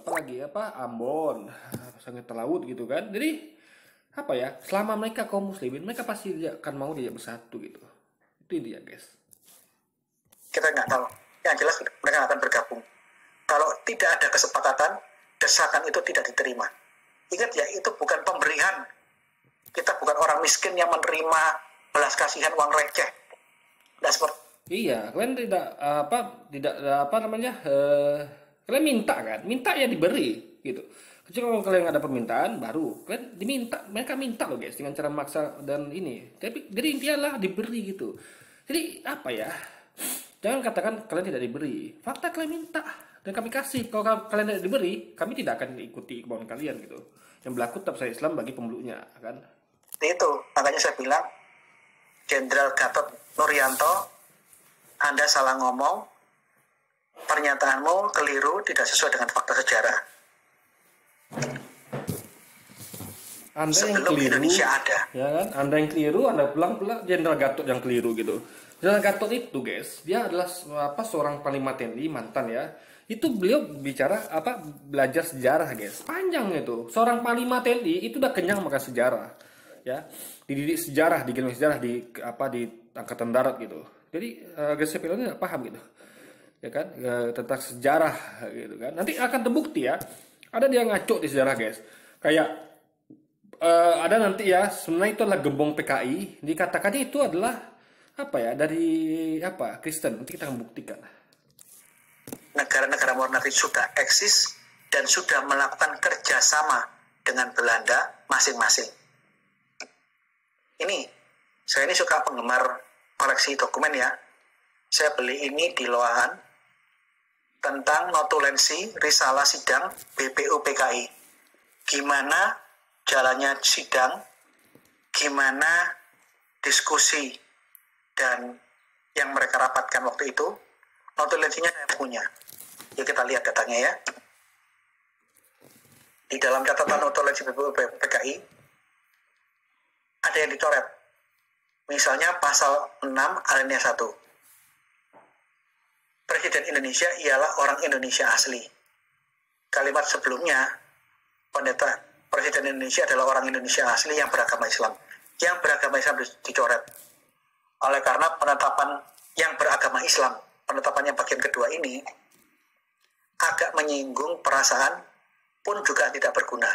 apalagi apa Ambon, sangat laut gitu kan. Jadi apa ya? Selama mereka kaum muslimin, mereka pasti akan mau diajak bersatu gitu. Itu intinya guys. Kita nggak tahu. Yang jelas mereka akan bergabung. Kalau tidak ada kesepakatan, desakan itu tidak diterima. Ingat ya, itu bukan pemberian. Kita bukan orang miskin yang menerima belas kasihan uang receh. Nah, seperti Iya, kalian tidak apa namanya? Kalian minta kan? Minta ya diberi gitu. Kecuali kalau kalian nggak ada permintaan, baru kalian diminta. Mereka minta loh guys dengan cara maksa dan ini. Tapi jadi intinya lah diberi gitu. Jadi apa ya? Jangan katakan kalian tidak diberi. Fakta kalian minta dan kami kasih. Kalau kalian tidak diberi, kami tidak akan ikuti kemauan kalian gitu. Yang berlaku tetap saya Islam bagi pemeluknya kan. itu. Makanya saya bilang, Jenderal Gatot Nuryanto, Anda salah ngomong, pernyataanmu keliru, tidak sesuai dengan fakta sejarah. Anda yang Sebelum keliru, Indonesia ada. ya kan? Anda yang keliru, Anda pulang Jenderal Gatot yang keliru gitu. Jenderal Gatot itu, guys, dia adalah seorang panglima TNI mantan ya. Itu beliau bicara belajar sejarah, guys. Panjang itu. Seorang panglima TNI itu udah kenyang makan sejarah, ya. Dididik sejarah, di ilmu sejarah di angkatan darat gitu. Jadi guys saya ini nggak paham gitu, ya kan? Tentang sejarah gitu kan. Nanti akan terbukti ya. Ada dia ngaco di sejarah, guys. Kayak ada nanti ya, sebenarnya itu adalah gembong PKI, dikatakannya itu adalah dari Kristen. Nanti kita akan buktikan. Negara-negara monarki sudah eksis dan sudah melakukan kerjasama dengan Belanda masing-masing. Saya ini suka penggemar koleksi dokumen ya. Saya beli ini di Loahan tentang notulensi risalah sidang BPU PKI. Gimana jalannya sidang, gimana diskusi dan yang mereka rapatkan waktu itu. Notulensinya saya punya. Ya kita lihat datanya ya. Di dalam catatan notulensi BPU PKI ada yang dicoret. Misalnya pasal 6 alinea 1. Presiden Indonesia ialah orang Indonesia asli. Kalimat sebelumnya, Presiden Indonesia adalah orang Indonesia asli yang beragama Islam. Yang beragama Islam dicoret. Oleh karena penetapan yang beragama Islam, penetapan yang bagian kedua ini, agak menyinggung perasaan pun juga tidak berguna.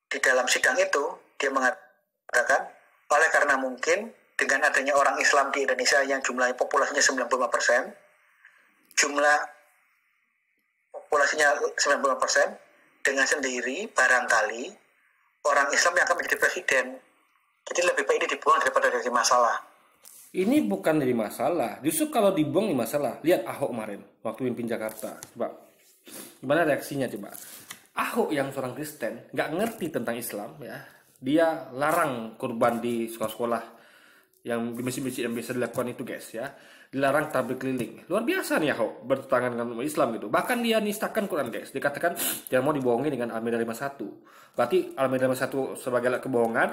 Di dalam sidang itu, dia mengatakan, oleh karena mungkin dengan adanya orang Islam di Indonesia yang jumlahnya populasinya 95%, jumlah populasinya 95%, dengan sendiri barangkali orang Islam yang akan menjadi presiden. Jadi lebih baik ini dibuang daripada jadi masalah. Ini bukan jadi masalah. Justru kalau dibuang ini masalah. Lihat Ahok kemarin waktu mimpin Jakarta. Coba. Gimana reaksinya coba? Ahok yang seorang Kristen, nggak ngerti tentang Islam ya. Dia larang kurban di sekolah-sekolah yang di masjid-masjid yang bisa dilakukan itu guys ya. Dilarang tablik keliling. Luar biasa nih Ahok bertentangan dengan umat Islam gitu. Bahkan dia nistakan Quran guys. Dikatakan jangan mau dibohongi dengan Al-Maidah 51. Berarti Al-Maidah 51 sebagai alat kebohongan,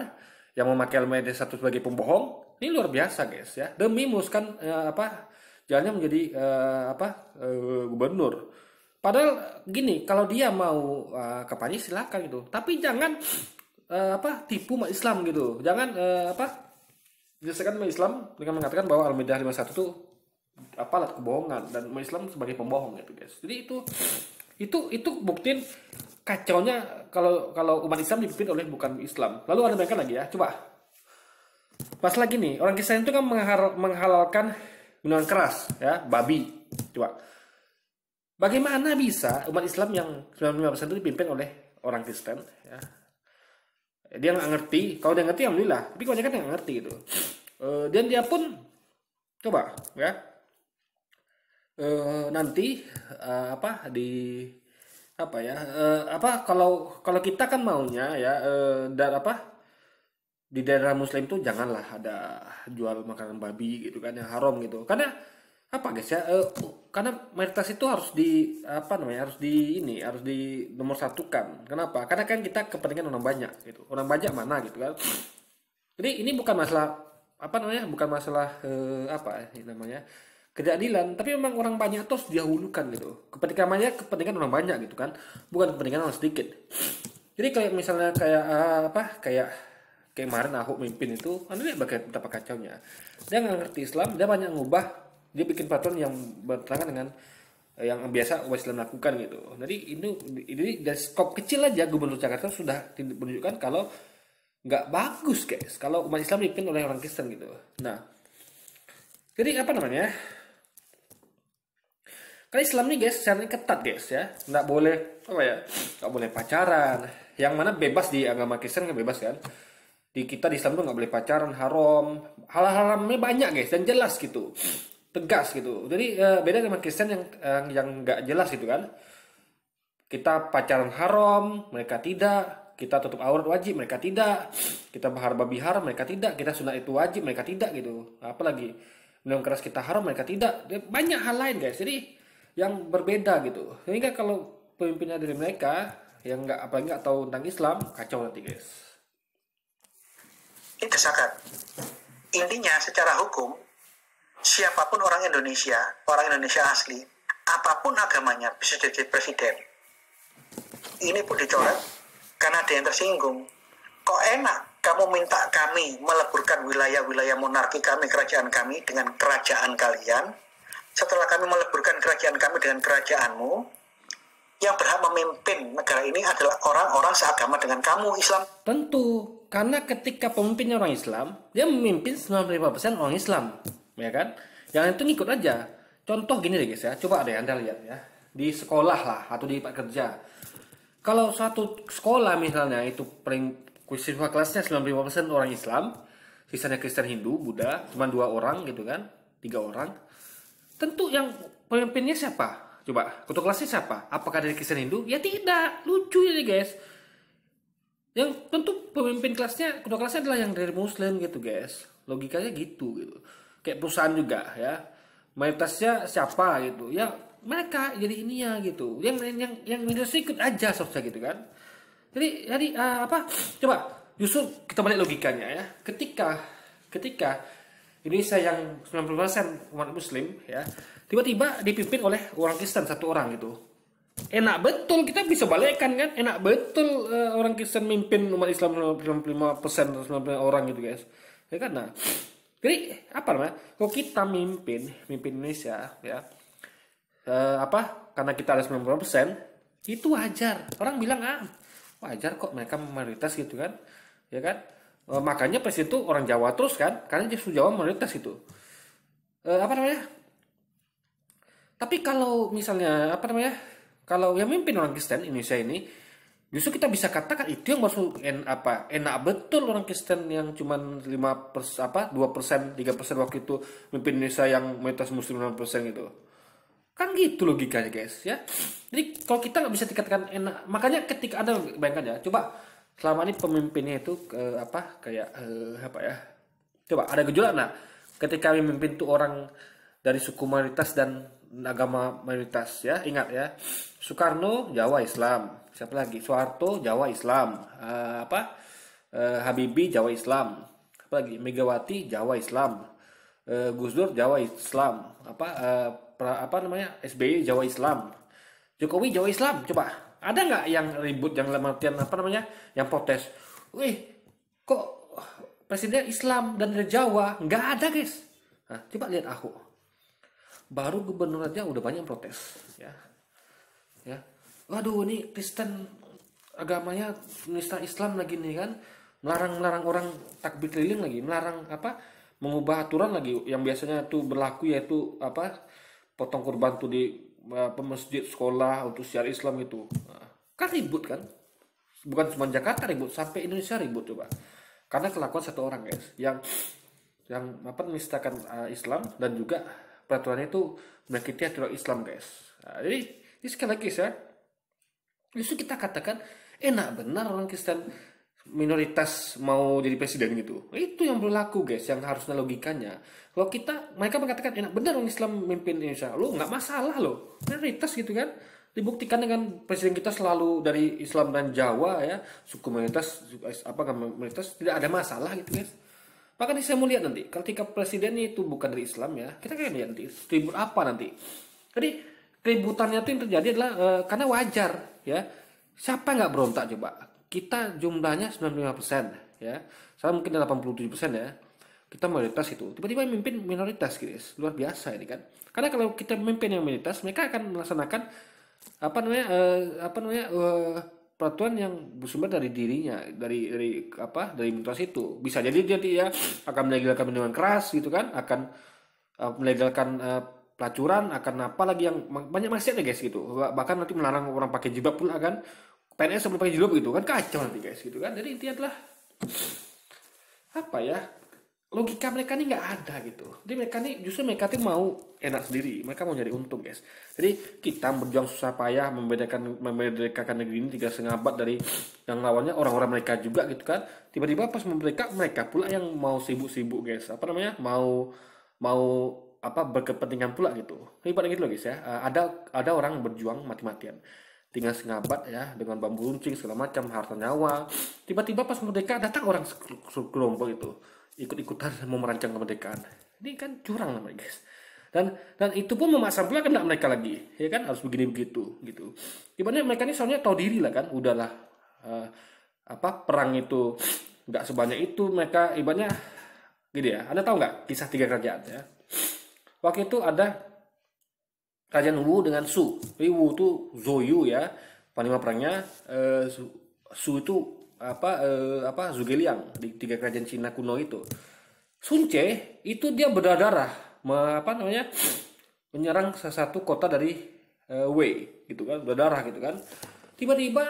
yang memakai Al-Maidah 1 sebagai pembohong. Ini luar biasa guys ya. Demi memuluskan jalannya menjadi gubernur. Padahal gini, kalau dia mau kampanye silakan gitu. Tapi jangan tipu umat Islam gitu. Jangan jelaskan umat Islam dengan mengatakan bahwa Al-Maidah 51 itu alat kebohongan dan umat Islam sebagai pembohong gitu guys. Jadi itu buktiin kacaunya kalau umat Islam dipimpin oleh bukan Islam. Lalu ada mereka lagi ya, coba. Pas lagi nih, orang Kristen itu kan menghalalkan minuman keras ya, babi. Coba. Bagaimana bisa umat Islam yang 95% itu dipimpin oleh orang Kristen ya? Dia nggak ngerti. Kalau dia ngerti alhamdulillah, tapi kebanyakan nggak ngerti gitu. Dan dia pun coba ya nanti kalau kita kan maunya ya di daerah Muslim tuh janganlah ada jual makanan babi gitu kan yang haram gitu. Karena guys ya, karena mayoritas itu harus di nomor satukan. Kenapa? Karena kan kita kepentingan orang banyak gitu. Orang banyak mana gitu kan. Jadi ini bukan masalah bukan masalah keadilan, tapi memang orang banyak terus didahulukan gitu. Kepentingan orang banyak gitu kan, bukan kepentingan orang sedikit. Jadi kayak misalnya kayak kayak kemarin Ahok mimpin itu, anda lihat betapa kacaunya. Dia nggak ngerti Islam, dia banyak ngubah, dia bikin peraturan yang bertentangan dengan yang biasa umat Islam lakukan gitu. Jadi ini dari skop kecil aja Gubernur Jakarta sudah menunjukkan kalau nggak bagus guys, kalau umat Islam dipimpin oleh orang Kristen gitu. Nah, jadi apa namanya? Karena Islam nih guys, syaratnya ketat guys ya, nggak boleh nggak boleh pacaran. Yang mana bebas di agama Kristen kan bebas kan. Di kita di Islam tuh nggak boleh pacaran, haram. Hal-hal haramnya banyak guys dan jelas gitu, tegas gitu. Jadi beda dengan Kristen yang nggak jelas gitu kan. Kita pacaran haram, mereka tidak. Kita tutup aurat wajib, mereka tidak. Kita bahar babi haram, mereka tidak. Kita sunat itu wajib, mereka tidak gitu. Apalagi minum keras kita haram, mereka tidak. Banyak hal lain guys. Jadi yang berbeda gitu. Sehingga kalau pemimpinnya dari mereka yang apalagi nggak tahu tentang Islam, kacau nanti guys. Ini desakan. Intinya secara hukum, siapapun orang Indonesia asli, apapun agamanya bisa jadi presiden. Ini pun dicoret karena ada yang tersinggung. Kok enak kamu minta kami meleburkan wilayah-wilayah monarki kami, kerajaan kami dengan kerajaan kalian. Setelah kami meleburkan kerajaan kami dengan kerajaanmu, yang berhak memimpin negara ini adalah orang-orang seagama dengan kamu, Islam. Tentu, karena ketika pemimpinnya orang Islam, dia memimpin 95% orang Islam, ya kan? Yang itu ngikut aja. Contoh gini deh guys ya, coba deh Anda lihat ya. Di sekolah lah, atau di tempat kerja. Kalau satu sekolah misalnya itu siswa kelasnya 95% orang Islam, sisanya Kristen, Hindu, Buddha, cuma 2 orang gitu kan, 3 orang. Tentu yang pemimpinnya siapa? Coba, ketua kelasnya siapa? Apakah dari Kristen Hindu? Ya tidak, lucu ya guys. Yang tentu pemimpin kelasnya, ketua kelasnya adalah yang dari Muslim gitu guys. Logikanya gitu. Kayak perusahaan juga ya. Mayoritasnya siapa gitu? Ya mereka jadi ininya gitu. Yang minoritas ikut aja saja gitu kan. Jadi Coba justru kita balik logikanya ya. Ketika Indonesia yang 90% umat Muslim ya, tiba-tiba dipimpin oleh orang Kristen 1 orang gitu. Enak betul, kita bisa balikkan kan. Enak betul orang Kristen mimpin umat Islam 95% 90% orang gitu guys. Ya kan nah. Jadi apa namanya? Kalau kita mimpin Indonesia ya, karena kita ada 90% itu wajar. Orang bilang wajar kok mereka mayoritas gitu kan. Ya kan? Makanya presiden itu orang Jawa terus kan, karena justru Jawa mayoritas itu. Tapi kalau misalnya kalau yang mimpin orang Kristen Indonesia ini, justru kita bisa katakan itu yang masuk enak betul orang Kristen yang cuma 2%, 3% waktu itu mimpin Indonesia yang mayoritas Muslim 6% gitu. Kan gitu logikanya guys ya. Jadi kalau kita nggak bisa dikatakan enak, makanya ketika Anda bayangkan ya, coba selama ini pemimpinnya itu coba ada gejolak ketika memimpin itu orang dari suku mayoritas dan agama mayoritas ya. Ingat ya, Soekarno Jawa Islam, siapa lagi, Soeharto Jawa Islam, Habibie Jawa Islam, apa lagi, Megawati Jawa Islam, Gus Dur Jawa Islam, SBY Jawa Islam, Jokowi Jawa Islam. Coba ada nggak yang ribut, yang lematian yang protes? Kok presiden Islam dan dari Jawa? Nggak ada guys. Nah, coba lihat Ahok, baru gubernur aja udah banyak protes ya. Waduh, ini Kristen agamanya menista Islam lagi nih kan, melarang orang takbir keliling lagi, melarang mengubah aturan lagi yang biasanya tuh berlaku, yaitu potong kurban tuh di masjid, sekolah untuk syiar Islam itu. Kan ribut kan, bukan cuma Jakarta ribut, sampai Indonesia ribut coba, karena kelakuan 1 orang guys yang menistakan Islam dan juga peraturannya itu menyakiti aturan Islam guys. Jadi sekali lagi ya, justru kita katakan enak benar orang Kristen minoritas mau jadi presiden gitu. Itu yang berlaku guys, yang harusnya logikanya. Kalau mereka mengatakan enak benar orang Islam memimpin Indonesia, lo nggak masalah lo, minoritas gitu kan. Dibuktikan dengan presiden kita selalu dari Islam dan Jawa ya, suku mayoritas tidak ada masalah gitu guys. Makanya saya mau lihat nanti, ketika presidennya itu bukan dari Islam ya, kita kan lihat nanti ribut apa nanti. Jadi keributannya itu yang terjadi adalah karena wajar ya. Siapa nggak berontak coba? Kita jumlahnya 95% ya. Saya mungkin 87% ya. Kita mayoritas itu. Tiba-tiba memimpin minoritas guys. Luar biasa ini kan. Karena kalau kita memimpin yang minoritas, mereka akan melaksanakan peraturan yang bersumber dari dirinya, dari minoritas itu. Bisa jadi dia akan melegalkan minuman keras gitu kan, akan melegalkan pelacuran, akan apa lagi yang banyak maksiat ya guys gitu. Bahkan nanti melarang orang pakai jilbab pula kan. PNS sebelum pakai jilbab gitu kan, kacau nanti guys gitu kan. Jadi intinya adalah apa ya, logika mereka ini nggak ada gitu. Jadi mereka ini justru mereka tuh mau enak sendiri, mereka mau nyari untung guys. Jadi kita berjuang susah payah memerdekakan negeri ini 3,5 abad dari yang lawannya orang-orang mereka juga gitu kan. Tiba-tiba pas mereka pula yang mau sibuk-sibuk guys, mau berkepentingan pula gitu. Hebat gitu loh guys ya. Ada orang berjuang mati-matian 3,5 abad ya, dengan bambu runcing segala macam, harta nyawa. Tiba-tiba pas merdeka datang orang sekelompok itu ikut-ikutan mau merancang kemerdekaan. Ini kan curang namanya guys. Dan itu pun memasang pula kena mereka lagi, ya kan, harus begini begitu gitu. Ibaratnya mereka ini soalnya tahu diri lah kan, udahlah perang itu nggak sebanyak itu, mereka ibaratnya gitu ya. Anda tahu nggak kisah 3 kerajaan ya? Waktu itu ada kerajaan Wu dengan Su. Jadi Wu itu Zoyu ya, panglima perangnya. Su itu Zhuge-Liang di 3 kerajaan Cina kuno itu. Sun Ce itu dia berdarah menyerang salah satu kota dari Wei gitu kan, berdarah gitu kan. Tiba-tiba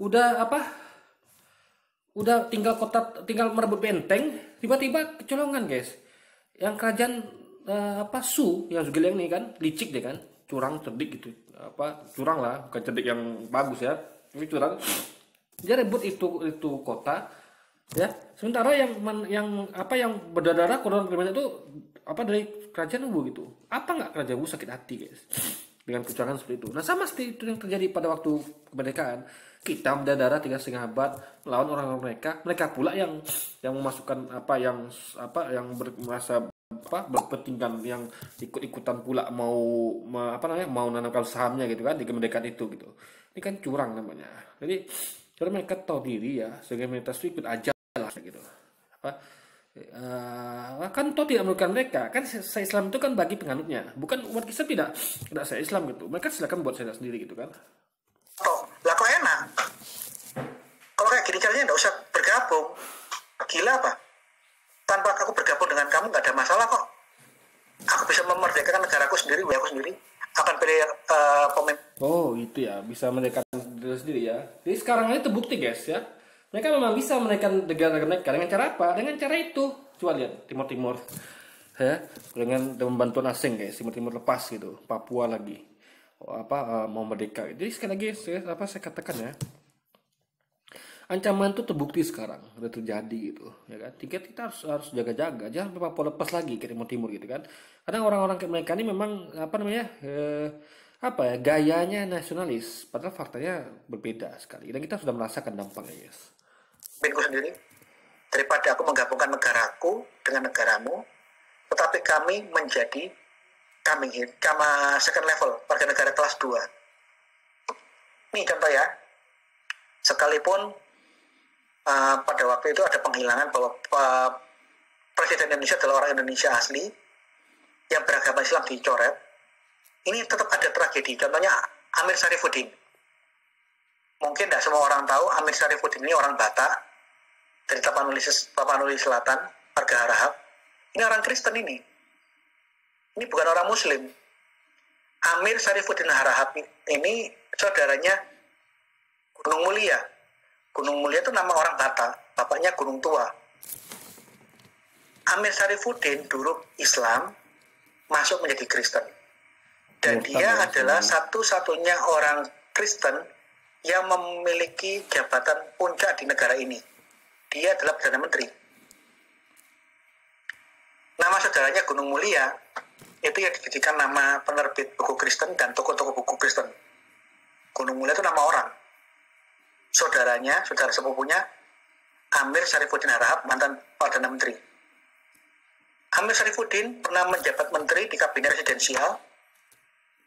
udah tinggal merebut benteng, tiba-tiba kecolongan guys. Yang kerajaan Su yang Zhuge-Liang ini kan licik deh kan, curang cerdik gitu. Curang lah, bukan cerdik yang bagus ya. Ini curang. Dia rebut itu kota ya, sementara yang berdarah korban itu dari kerajaan Wu gitu. Apa nggak kerajaan Wu sakit hati guys dengan kecurangan seperti itu? Nah sama seperti itu yang terjadi pada waktu kemerdekaan. Kita berdarah 3,5 abad melawan orang-orang mereka pula yang memasukkan yang merasa berkepentingan, yang ikut-ikutan pula mau menanamkan sahamnya gitu kan di kemerdekaan itu gitu. Ini kan curang namanya. Jadi karena mereka tahu diri ya, sebagai minoritas itu ikut aja lah gitu. Kan toh tidak merugikan mereka. Kan saya Islam itu kan bagi penganutnya, bukan umat Islam tidak saya Islam gitu. Mereka silakan buat saya sendiri gitu kan. Lah kok enak? Kalau kayak gini caranya nggak usah bergabung. Gila apa? Tanpa aku bergabung dengan kamu nggak ada masalah kok. Aku bisa memerdekakan negaraku sendiri, aku sendiri akan pilih pemimpin. Oh itu ya, bisa merdekakan diri sendiri ya. Jadi sekarang ini terbukti guys ya, mereka memang bisa merdekakan negara mereka. Dengan cara apa? Dengan cara itu. Coba lihat Timur ya, dengan bantuan asing guys. Timur lepas gitu, Papua lagi mau merdeka. Jadi sekali lagi saya katakan ya, ancaman itu terbukti sekarang udah terjadi gitu ya kan. Kita harus jaga-jaga, jangan sampai Papua lepas lagi ke timur gitu kan. Karena orang-orang kayak mereka ini memang gayanya nasionalis, padahal faktanya berbeda sekali, dan kita sudah merasakan dampaknya guys. Aku sendiri, daripada aku menggabungkan negaraku dengan negaramu, tetapi kami menjadi second level, warga negara kelas 2. Ini contoh ya, sekalipun pada waktu itu ada penghilangan bahwa Presiden Indonesia adalah orang Indonesia asli yang beragama Islam dicoret, ini tetap ada tragedi. Contohnya Amir Syarifuddin. Mungkin tidak semua orang tahu Amir Syarifuddin ini orang Batak dari Tapanuli Selatan, warga Harahap. Ini orang Kristen ini. Ini bukan orang Muslim. Amir Syarifuddin Harahap ini saudaranya Gunung Mulia. Gunung Mulia itu nama orang Batak, bapaknya Gunung Tua. Amir Syarifuddin dulu Islam, masuk menjadi Kristen. Dan dia adalah satu-satunya orang Kristen yang memiliki jabatan puncak di negara ini. Dia adalah Perdana Menteri. Nama saudaranya Gunung Mulia, itu yang dijadikan nama penerbit buku Kristen dan toko-toko buku Kristen. Gunung Mulia itu nama orang. Saudara sepupunya Amir Syarifuddin Harahap, mantan Perdana Menteri. Amir Syarifuddin pernah menjabat menteri di kabinet presidensial.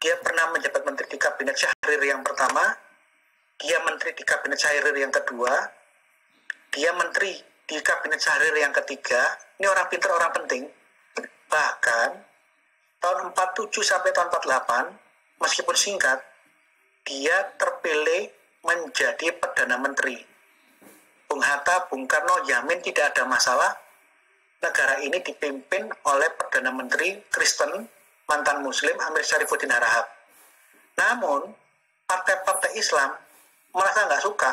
Dia pernah menjabat menteri di kabinet Syahrir yang pertama. Dia menteri di kabinet Syahrir yang kedua. Dia menteri di kabinet Syahrir yang ketiga. Ini orang pintar, orang penting. Bahkan tahun 47 sampai tahun 48, meskipun singkat, dia terpilih menjadi Perdana Menteri. Bung Hatta, Bung Karno yamin tidak ada masalah. Negara ini dipimpin oleh Perdana Menteri Kristen, mantan Muslim, Amir Syarifuddin Harahap. Namun, partai-partai Islam merasa nggak suka.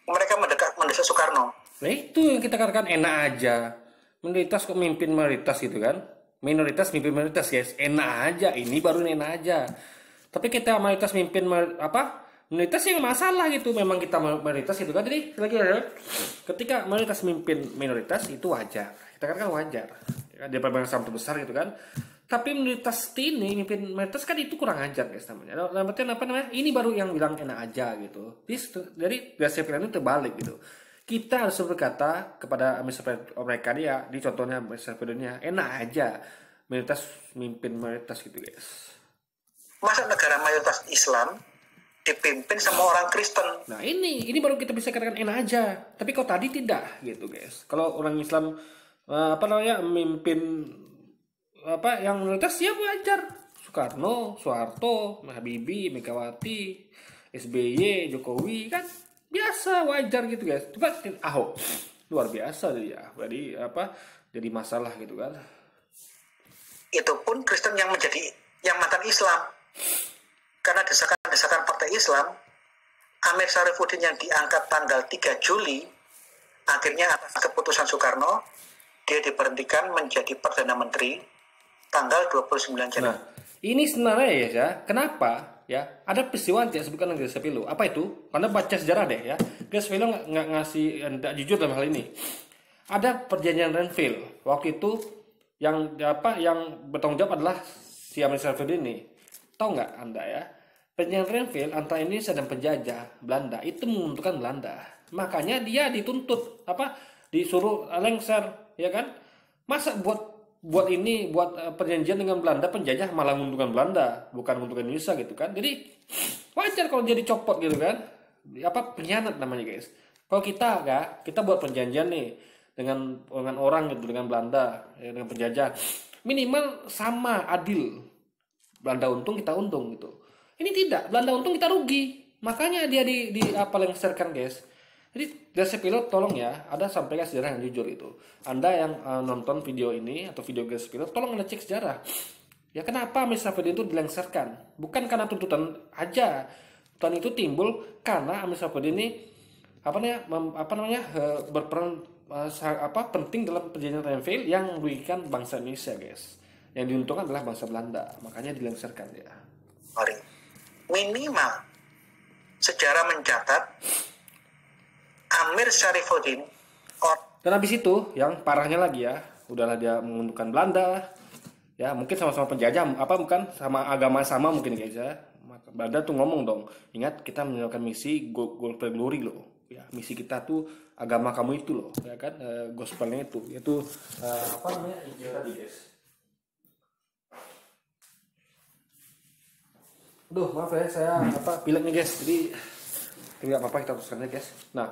Mereka mendesak Soekarno. Nah itu yang kita katakan enak aja. Minoritas kok mimpin mayoritas gitu kan. Minoritas mimpin mayoritas guys. Enak aja. Ini baru enak aja. Tapi kita mayoritas mimpin minoritas yang masalah gitu. Memang kita mayoritas gitu kan. Jadi lagi ketika mayoritas mimpin minoritas itu wajar. Kita katakan wajar. Dia perbedaan besar gitu kan. Tapi minoritas ini mimpin mayoritas kan itu kurang ajar guys namanya. Dalam artian apa namanya? Ini baru yang bilang enak aja gitu. Jadi biasa pilihan itu terbalik gitu. Kita harus berkata kepada mereka dia di contohnya misalnya enak aja mayoritas mimpin mayoritas gitu guys. Masa negara mayoritas Islam dipimpin sama orang Kristen? Nah ini baru kita bisa katakan enak aja. Tapi kalau tadi tidak gitu guys. Kalau orang Islam memimpin yang minoritas ya wajar. Soekarno, Soeharto, Habibie, Megawati, SBY, Jokowi kan biasa wajar gitu guys. Coba Ahok luar biasa dia. Jadi masalah gitu kan. Itu pun Kristen yang mantan Islam. Karena desakan partai Islam, Amir Syarifuddin yang diangkat tanggal 3 Juli, akhirnya atas keputusan Soekarno, dia diberhentikan menjadi Perdana Menteri tanggal 29 Januari. Nah, ini sebenarnya ya, kenapa ya? Ada peristiwa yang disebutkan oleh Grace Pelo. Apa itu? Karena baca sejarah deh ya. Grace Pelo nggak ngasih, nggak jujur dalam hal ini. Ada perjanjian Renville. Waktu itu yang bertanggung jawab adalah si Amir Syarifuddin ini. Tahu nggak Anda ya? Perjanjian Renville antara Indonesia dan penjajah Belanda itu menguntungkan Belanda. Makanya dia dituntut disuruh lengser, ya kan? Masa buat perjanjian dengan Belanda, penjajah malah menguntungkan Belanda, bukan menguntungkan Indonesia gitu kan. Jadi wajar kalau jadi copot gitu kan. Pengkhianat namanya guys. Kalau kita buat perjanjian nih dengan orang gitu, dengan Belanda, ya, dengan penjajah, minimal sama, adil. Belanda untung, kita untung gitu. Ini tidak, Belanda untung, kita rugi. Makanya dia lengserkan guys. Jadi Grace Pelo tolong ya, ada sampaikan sejarah yang jujur itu. Anda yang nonton video ini atau video Grace Pelo, tolong Anda cek sejarah. Ya kenapa Amir Syarifuddin itu dilengserkan? Bukan karena tuntutan aja. Tuntutan itu timbul karena Amir Syarifuddin ini berperan penting dalam perjanjian Renville yang merugikan bangsa Indonesia guys. Yang diuntungkan adalah bangsa Belanda, makanya dilengserkan ya. Minimal sejarah mencatat Amir Syarifuddin. Dan habis itu yang parahnya lagi ya, udahlah dia menguntungkan Belanda, ya mungkin sama-sama penjajah, bukan sama agama sama mungkin guys ya. Maka Belanda tuh ngomong dong, ingat kita menjalankan misi Gospel Glory loh, ya misi kita tuh agama kamu itu loh, ya kan gospelnya itu Injil tadi guys. Duh maaf ya saya pileknya guys, jadi tidak apa-apa kita teruskan aja guys. Nah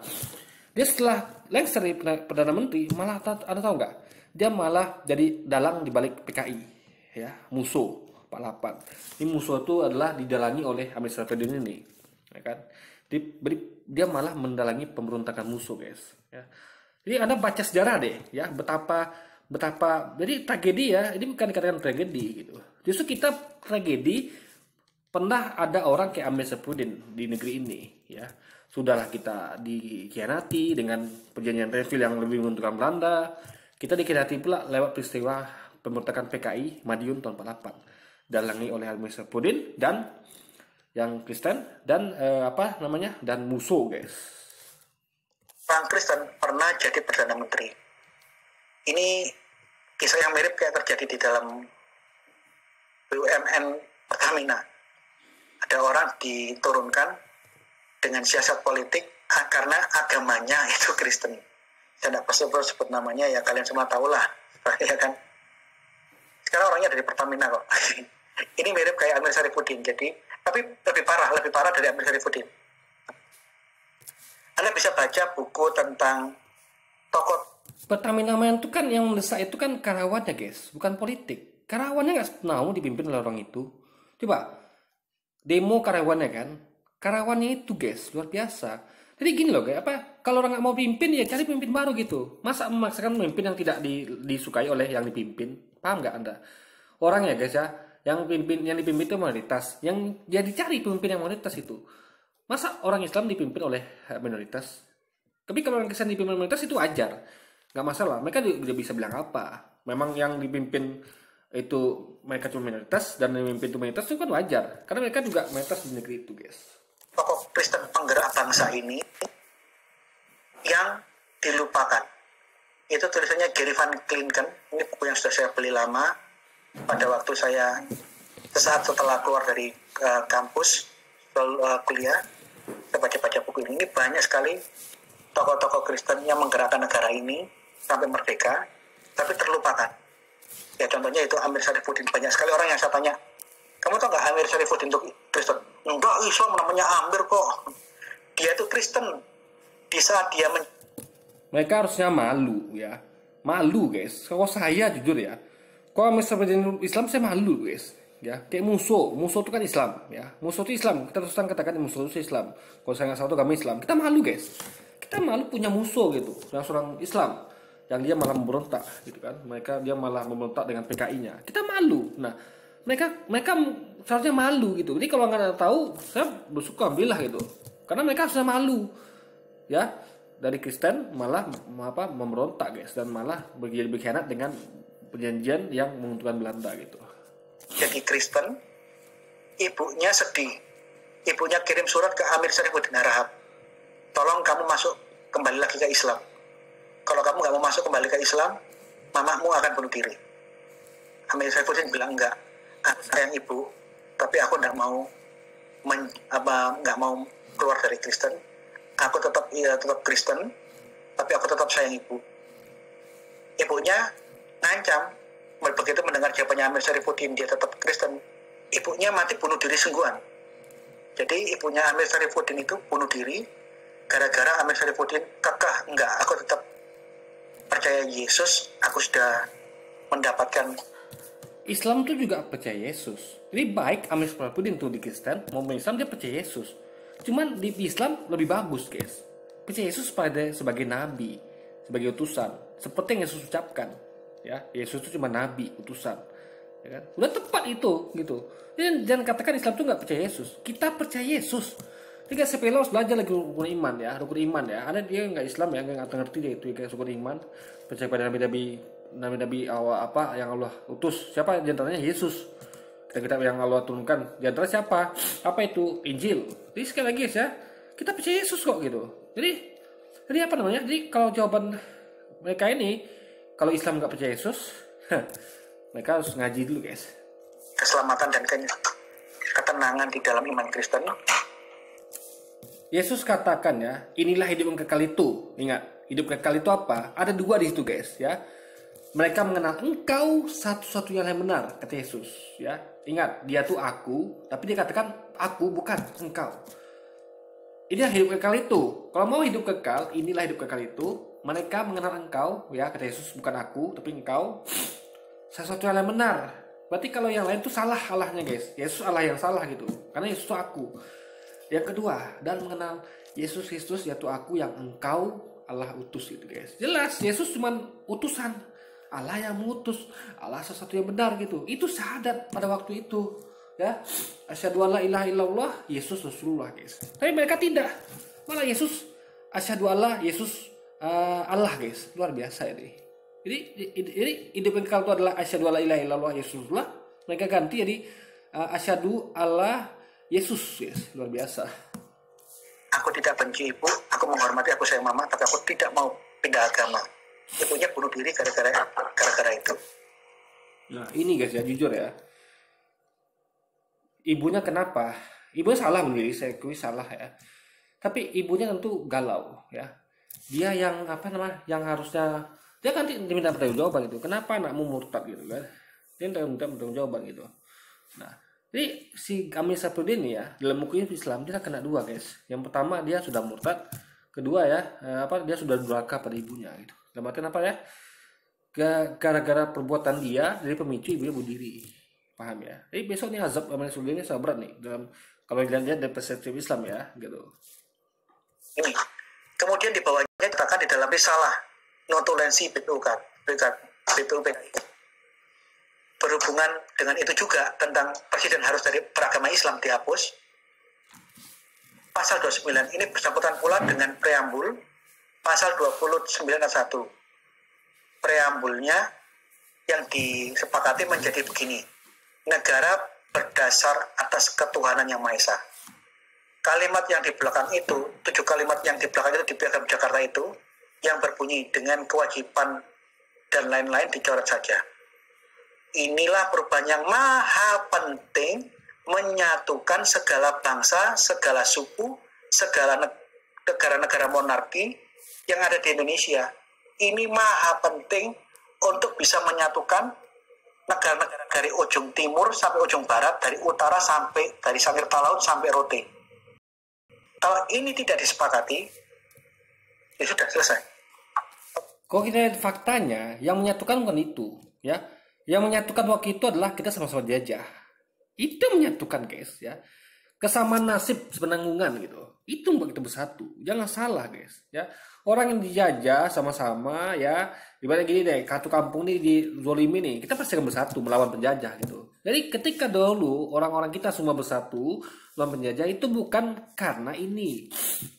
dia setelah lengser di Perdana Menteri malah ada tahu nggak? Dia malah jadi dalang di balik PKI ya, musuh 48. Ini musuh itu adalah didalangi oleh Amir Syarifuddin ini, ya kan? Dia malah mendalangi pemberontakan musuh guys. Ya. Jadi Anda baca sejarah deh ya, betapa jadi tragedi ya, ini bukan dikatakan tragedi gitu. Justru kita tragedi. Pernah ada orang kayak Amir Syarifuddin di negeri ini ya. Sudahlah kita dikhianati dengan perjanjian Renville yang lebih menguntungkan Belanda. Kita dikhianati pula lewat peristiwa pemberontakan PKI Madiun tahun 48. Dalangi oleh Amir Syarifuddin dan yang Kristen dan dan musuh guys. Orang Kristen pernah jadi Perdana Menteri. Ini kisah yang mirip kayak terjadi di dalam BUMN Pertamina. Ada orang diturunkan dengan siasat politik karena agamanya itu Kristen. Saya tidak perlu sebut namanya ya, kalian semua tahu lah, ya kan. Sekarang orangnya dari Pertamina kok. Ini mirip kayak Amir Syarifuddin, jadi tapi lebih parah dari Amir Syarifuddin. Anda bisa baca buku tentang tokoh Pertamina Man itu kan yang mendesak itu kan karyawannya guys, bukan politik. Karyawannya nggak mau dipimpin oleh orang itu. Coba demo karyawannya kan, karyawannya itu guys luar biasa. Jadi gini loh kayak apa? Kalau orang nggak mau pimpin ya cari pemimpin baru gitu. Masa memaksakan pemimpin yang tidak disukai oleh yang dipimpin? Paham nggak Anda? Orang ya guys ya, yang dipimpin itu mayoritas, yang dia dicari pemimpin yang mayoritas itu. Masa orang Islam dipimpin oleh minoritas? Tapi kalau orang Kristen dipimpin minoritas itu wajar, nggak masalah. Mereka juga bisa bilang apa? Memang yang dipimpin itu mereka cuma minoritas dan yang memimpin itu minoritas itu kan wajar, karena mereka juga minoritas di negeri itu, guys. tokoh Kristen penggerak bangsa ini yang dilupakan. Itu tulisannya Gary Van Klinken. Ini buku yang sudah saya beli lama. Pada waktu saya sesaat setelah keluar dari kampus kuliah, saya baca buku ini. Ini banyak sekali tokoh-tokoh Kristen yang menggerakkan negara ini sampai merdeka, tapi terlupakan. Ya contohnya itu Amir Syarifuddin. Banyak sekali orang yang saya tanya, kamu tahu nggak Amir Syarifuddin itu Kristen? Enggak, Islam namanya Amir kok. Dia itu Kristen. Di saat dia Mereka harusnya malu ya. Malu guys. Kalau saya jujur ya, kalau Amir Syarifuddin Islam saya malu guys. Ya, kayak musuh itu kan Islam ya. Musuh itu Islam. Kita terus katakan musuh itu Islam. Kalau saya nggak salah itu kami Islam. Kita malu guys. Kita malu punya musuh gitu. Yang seorang Islam. Yang dia malah memberontak gitu kan. Dia malah memberontak dengan PKI-nya. Kita malu. Nah, mereka seharusnya malu gitu. Jadi kalau nggak tahu, saya bersyukur ambillah gitu. Karena mereka harusnya malu. Ya, dari Kristen malah memberontak guys, dan malah berkhianat dengan perjanjian yang menguntungkan Belanda gitu. Jadi Kristen, ibunya sedih. Ibunya kirim surat ke Amir Syarifuddin Harahap. Tolong kamu masuk kembali lagi ke Islam. Kalau kamu nggak mau masuk kembali ke Islam, mamamu akan bunuh diri. Amir Syarifuddin bilang enggak. Aku sayang ibu, tapi aku nggak mau keluar dari Kristen. Aku tetap Kristen, tapi aku tetap sayang ibu. Ibunya ngancam, begitu mendengar jawabannya Amir Syarifuddin, dia tetap Kristen. Ibunya mati bunuh diri sungguhan. Jadi ibunya Amir Syarifuddin itu bunuh diri gara-gara Amir Syarifuddin kekeh, enggak, aku tetap percaya Yesus, aku sudah mendapatkan. Islam itu juga percaya Yesus. Jadi baik Amir Syarifuddin tuh di Kristen maupun Islam dia percaya Yesus. Cuman di Islam lebih bagus guys. Percaya Yesus sebagai nabi, sebagai utusan, seperti yang Yesus ucapkan. Ya, Yesus itu cuma nabi, utusan. Ya kan? Udah tepat itu gitu. Jangan katakan Islam itu nggak percaya Yesus. Kita percaya Yesus. Jadi sepele harus belajar lagi rukun iman ya, Ada dia nggak Islam ya, nggak ngerti dia itu kayak rukun iman, percaya pada nabi-nabi awal apa yang Allah utus. Siapa diantaranya? Yesus. Kita yang Allah turunkan. Diantara siapa? Apa itu? Injil. Jadi sekali lagi ya, kita percaya Yesus kok gitu. Jadi apa namanya? Jadi kalau jawaban mereka ini, kalau Islam nggak percaya Yesus, mereka harus ngaji dulu guys. Keselamatan dan ketenangan di dalam iman Kristen. Yesus katakan ya, inilah hidup yang kekal itu. Ingat, hidup kekal itu apa? Ada dua di situ guys ya. Mereka mengenal engkau satu-satunya yang benar, kata Yesus ya. Ingat, dia tuh aku, tapi dia katakan aku bukan engkau. Inilah hidup kekal itu. Kalau mau hidup kekal, inilah hidup kekal itu. Mereka mengenal engkau ya, kata Yesus, bukan aku, tapi engkau satu-satunya yang benar. Berarti kalau yang lain itu salah Allahnya guys. Yesus Allah yang salah gitu. Karena Yesus itu aku. Yang kedua, dan mengenal Yesus Kristus yaitu aku yang engkau Allah utus gitu guys. Jelas Yesus cuma utusan, Allah yang mengutus, Allah sesuatu yang benar gitu. Itu syahadat pada waktu itu ya. Asyhadu alla ilaha illallah, Yesus Rasulullah guys. Tapi mereka tidak. Malah Yesus asyhadu alla, Yesus Allah guys. Luar biasa ini. Jadi hidup yang kekal itu adalah asyhadu alla ilaha illallah, Yesus Rasulullah. Mereka ganti jadi asyhadu alla Yesus, yes, luar biasa. Aku tidak benci ibu, aku menghormati, aku sayang mama, tapi aku tidak mau pindah agama. Ibunya bunuh diri gara-gara itu. Nah ini guys ya, jujur ya. Ibunya kenapa? Ibunya salah bunuh diri, saya akui salah ya. Tapi ibunya tentu galau ya. Dia yang yang harusnya dia kan diminta pertanggungjawaban gitu. Kenapa anakmu murtad gitu kan? Dia minta jawaban gitu. Nah, jadi si Amir Syafruddin ini ya dalam buku Islam dia kena dua guys. Yang pertama dia sudah murtad, kedua ya dia sudah durhaka pada ibunya gitu. Dalam artian apa ya? Gara-gara perbuatan dia dari pemicu ibunya bunuh diri. Paham ya? Jadi besok nih azab Amir Syafruddin ini sangat berat nih dalam kalau dilihat dari perspektif Islam ya gitu. Ini kemudian di bawahnya dikatakan di dalam risalah notulensi BPUPKI berhubungan dengan itu juga tentang presiden harus dari beragama Islam dihapus. Pasal 29 ini bersangkutan pula dengan preambul pasal 29 ayat 1. Preambulnya yang disepakati menjadi begini. Negara berdasar atas ketuhanan yang Maha Esa. Kalimat yang di belakang itu, 7 kalimat yang di belakang itu di Piagam Jakarta itu, yang berbunyi dengan kewajiban dan lain-lain dicoret saja. Inilah perubahan yang maha penting menyatukan segala bangsa, segala suku, segala negara-negara monarki yang ada di Indonesia. Ini maha penting untuk bisa menyatukan negara-negara dari ujung timur sampai ujung barat, dari utara sampai dari Sangir Talaut sampai Rote. Kalau ini tidak disepakati, ya sudah selesai. Kalau kita lihat faktanya, yang menyatukan bukan itu, ya. Yang menyatukan waktu itu adalah kita sama-sama dijajah. Itu menyatukan, guys, ya. Kesamaan nasib sepenanggungan gitu. Itu membuat kita bersatu. Jangan salah, guys, ya. Orang yang dijajah sama-sama ya, ibaratnya gini deh, satu kampung nih di zolimi nih, kita pasti akan bersatu melawan penjajah gitu. Jadi ketika dulu orang-orang kita semua bersatu melawan penjajah itu bukan karena ini.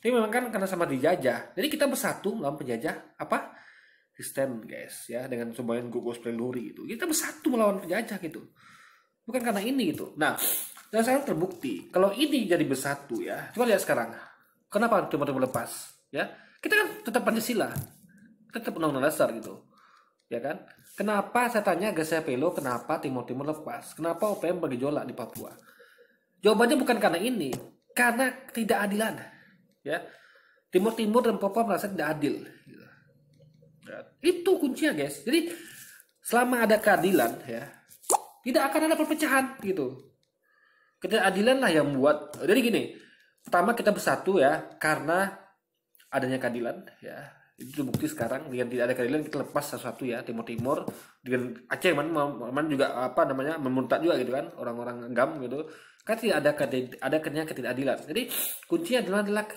Tapi memang kan karena sama dijajah. Jadi kita bersatu melawan penjajah apa? Kristen guys ya, dengan semboyan gugus peluri gitu. Kita bersatu melawan penjajah gitu. Bukan karena ini gitu. Nah, dan sekarang terbukti kalau ini jadi bersatu ya. Coba lihat sekarang. Kenapa tiba-tiba lepas ya? Kita kan tetap Pancasila. Tetap undang-undang dasar gitu. Ya kan? Kenapa saya tanya Gasya Pelo kenapa Timur Timur lepas? Kenapa OPM bergejolak di Papua? Jawabannya bukan karena ini, karena ketidakadilan. Ya. Timur Timur dan Papua merasa tidak adil. Ya. Itu kuncinya, guys. Jadi selama ada keadilan ya, tidak akan ada perpecahan gitu. Ketidakadilan lah yang membuat. Jadi gini, pertama kita bersatu ya karena adanya keadilan ya. Itu bukti sekarang dengan tidak ada keadilan kita lepas sesuatu ya Timur dengan Aceh mana juga memuntah juga gitu kan orang-orang Agam gitu kan tidak ada ketidakadilan. Jadi kuncinya adalah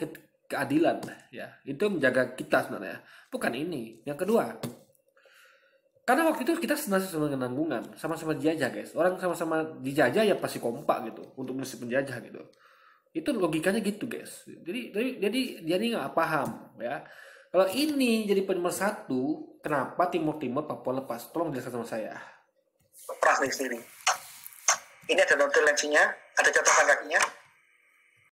keadilan ya, itu menjaga kita sebenarnya, bukan ini. Yang kedua, karena waktu itu kita sama-sama menanggungan, sama-sama dijajah guys, orang sama-sama dijajah ya pasti kompak gitu untuk mesti penjajah gitu. Itu logikanya gitu guys. Jadi nggak paham ya. Kalau ini jadi pemersatu, kenapa Timur Papua lepas? Tolong jelaskan sama saya. Lepas sendiri. Ini ada notulensinya, ada catatan kakinya.